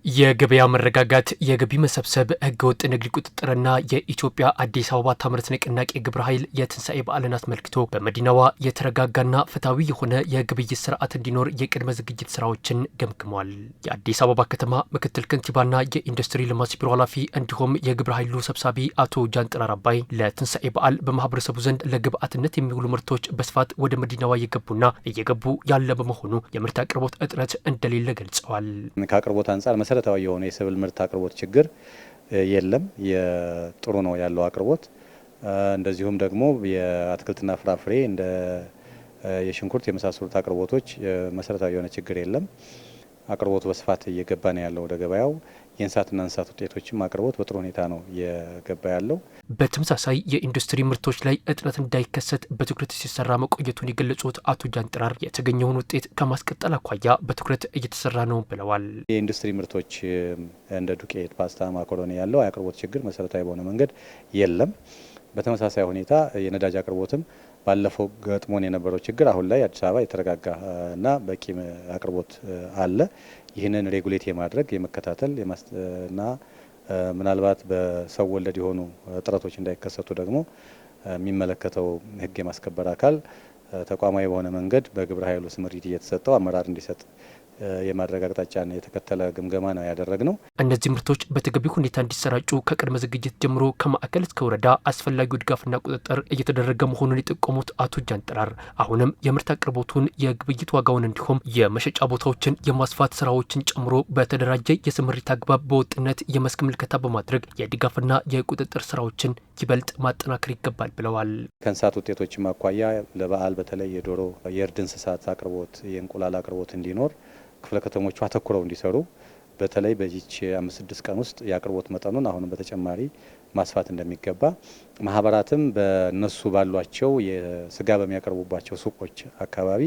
የገበያ መረጋጋት፣ የገቢ መሰብሰብ፣ ህገወጥ ንግድ ቁጥጥርና የኢትዮጵያ አዲስ አበባ ታምርት ንቅናቄ ግብረ ኃይል የትንሣኤ በዓልን አስመልክቶ በመዲናዋ የተረጋጋና ፍትሐዊ የሆነ የግብይት ስርዓት እንዲኖር የቅድመ ዝግጅት ስራዎችን ገምግሟል። የአዲስ አበባ ከተማ ምክትል ከንቲባና የኢንዱስትሪ ልማት ቢሮ ኃላፊ እንዲሁም የግብረ ኃይሉ ሰብሳቢ አቶ ጃንጥራር አባይ ለትንሣኤ በዓል በማህበረሰቡ ዘንድ ለግብአትነት የሚውሉ ምርቶች በስፋት ወደ መዲናዋ እየገቡና እየገቡ ያለ በመሆኑ የምርት አቅርቦት እጥረት እንደሌለ ገልጸዋል። ከአቅርቦት አንጻር መሰረታዊ የሆነ የሰብል ምርት አቅርቦት ችግር የለም። ጥሩ ነው ያለው አቅርቦት። እንደዚሁም ደግሞ የአትክልትና ፍራፍሬ እንደ የሽንኩርት የመሳሰሉት አቅርቦቶች መሰረታዊ የሆነ ችግር የለም። አቅርቦቱ በስፋት እየገባ ነው ያለው ወደ ገበያው። የእንስሳትና እንስሳት ውጤቶችም አቅርቦት በጥሩ ሁኔታ ነው እየገባ ያለው። በተመሳሳይ የኢንዱስትሪ ምርቶች ላይ እጥረት እንዳይከሰት በትኩረት ሲሰራ መቆየቱን የገለጹት አቶ ጃንጥራር የተገኘውን ውጤት ከማስቀጠል አኳያ በትኩረት እየተሰራ ነው ብለዋል። የኢንዱስትሪ ምርቶች እንደ ዱቄት፣ ፓስታ፣ ማካሮኒ ያለው የአቅርቦት ችግር መሰረታዊ በሆነ መንገድ የለም። በተመሳሳይ ሁኔታ የነዳጅ አቅርቦትም ባለፈው ገጥሞን የነበረው ችግር አሁን ላይ አዲስ አበባ የተረጋጋ እና በቂ አቅርቦት አለ። ይህንን ሬጉሌት የማድረግ የመከታተል እና ምናልባት በሰው ወለድ የሆኑ እጥረቶች እንዳይከሰቱ ደግሞ የሚመለከተው ሕግ የማስከበር አካል ተቋማዊ በሆነ መንገድ በግብረ ኃይሉ ስምሪት እየተሰጠው አመራር እንዲሰጥ የማድረግ አቅጣጫን የተከተለ ግምገማ ነው ያደረግነው። እነዚህ ምርቶች በተገቢ ሁኔታ እንዲሰራጩ ከቅድመ ዝግጅት ጀምሮ ከማዕከል እስከ ወረዳ አስፈላጊው ድጋፍና ቁጥጥር እየተደረገ መሆኑን የጠቆሙት አቶ ጃንጥራር አሁንም የምርት አቅርቦቱን፣ የግብይት ዋጋውን እንዲሁም የመሸጫ ቦታዎችን የማስፋት ስራዎችን ጨምሮ በተደራጀ የስምሪት አግባብ በወጥነት የመስክ ምልከታ በማድረግ የድጋፍና የቁጥጥር ስራዎችን ይበልጥ ማጠናከር ይገባል ብለዋል። ከእንስሳት ውጤቶችም አኳያ ለበዓል በተለይ የዶሮ የእርድ እንስሳት አቅርቦት፣ የእንቁላል አቅርቦት እንዲኖር ክፍለ ከተሞቹ አተኩረው እንዲሰሩ በተለይ በዚች 5-6 ቀን ውስጥ የአቅርቦት መጠኑን አሁንም በተጨማሪ ማስፋት እንደሚገባ ማህበራትም በነሱ ባሏቸው የስጋ በሚያቀርቡባቸው ሱቆች አካባቢ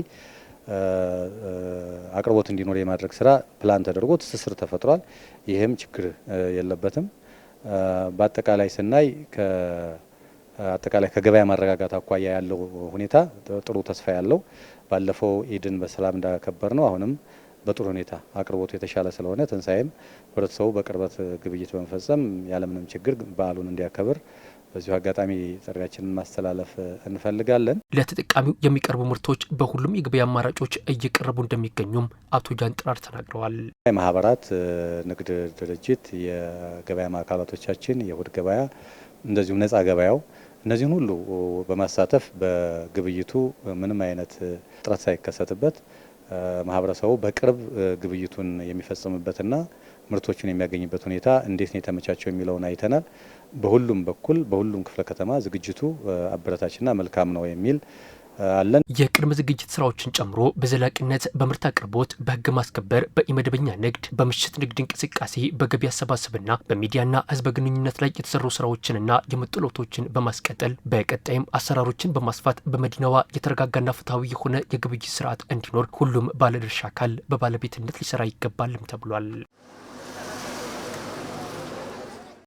አቅርቦት እንዲኖር የማድረግ ስራ ፕላን ተደርጎ ትስስር ተፈጥሯል። ይህም ችግር የለበትም። በአጠቃላይ ስናይ አጠቃላይ ከገበያ ማረጋጋት አኳያ ያለው ሁኔታ ጥሩ ተስፋ ያለው ባለፈው ኢድን በሰላም እንዳከበር ነው። አሁንም በጥሩ ሁኔታ አቅርቦቱ የተሻለ ስለሆነ ትንሣኤም ህብረተሰቡ በቅርበት ግብይት በመፈጸም ያለምንም ችግር በዓሉን እንዲያከብር በዚሁ አጋጣሚ ጥሪያችንን ማስተላለፍ እንፈልጋለን። ለተጠቃሚው የሚቀርቡ ምርቶች በሁሉም የገበያ አማራጮች እየቀረቡ እንደሚገኙም አቶ ጃንጥራር ተናግረዋል። የማህበራት ንግድ ድርጅት፣ የገበያ ማዕከላቶቻችን፣ የእሁድ ገበያ እንደዚሁም ነጻ ገበያው እነዚህን ሁሉ በማሳተፍ በግብይቱ ምንም አይነት ጥረት ሳይከሰትበት ማህበረሰቡ በቅርብ ግብይቱን የሚፈጽምበትና ምርቶቹን የሚያገኝበት ሁኔታ እንዴት ነው የተመቻቸው የሚለውን አይተናል። በሁሉም በኩል በሁሉም ክፍለ ከተማ ዝግጅቱ አበረታችና መልካም ነው የሚል አለን። የቅድመ ዝግጅት ስራዎችን ጨምሮ በዘላቂነት በምርት አቅርቦት፣ በህግ ማስከበር፣ በኢመደበኛ ንግድ፣ በምሽት ንግድ እንቅስቃሴ፣ በገቢ አሰባሰብና በሚዲያና ህዝብ ግንኙነት ላይ የተሰሩ ስራዎችንና የመጡ ለውጦችን በማስቀጠል በቀጣይም አሰራሮችን በማስፋት በመዲናዋ የተረጋጋና ፍትሐዊ የሆነ የግብይት ስርዓት እንዲኖር ሁሉም ባለድርሻ አካል በባለቤትነት ሊሰራ ይገባልም ተብሏል።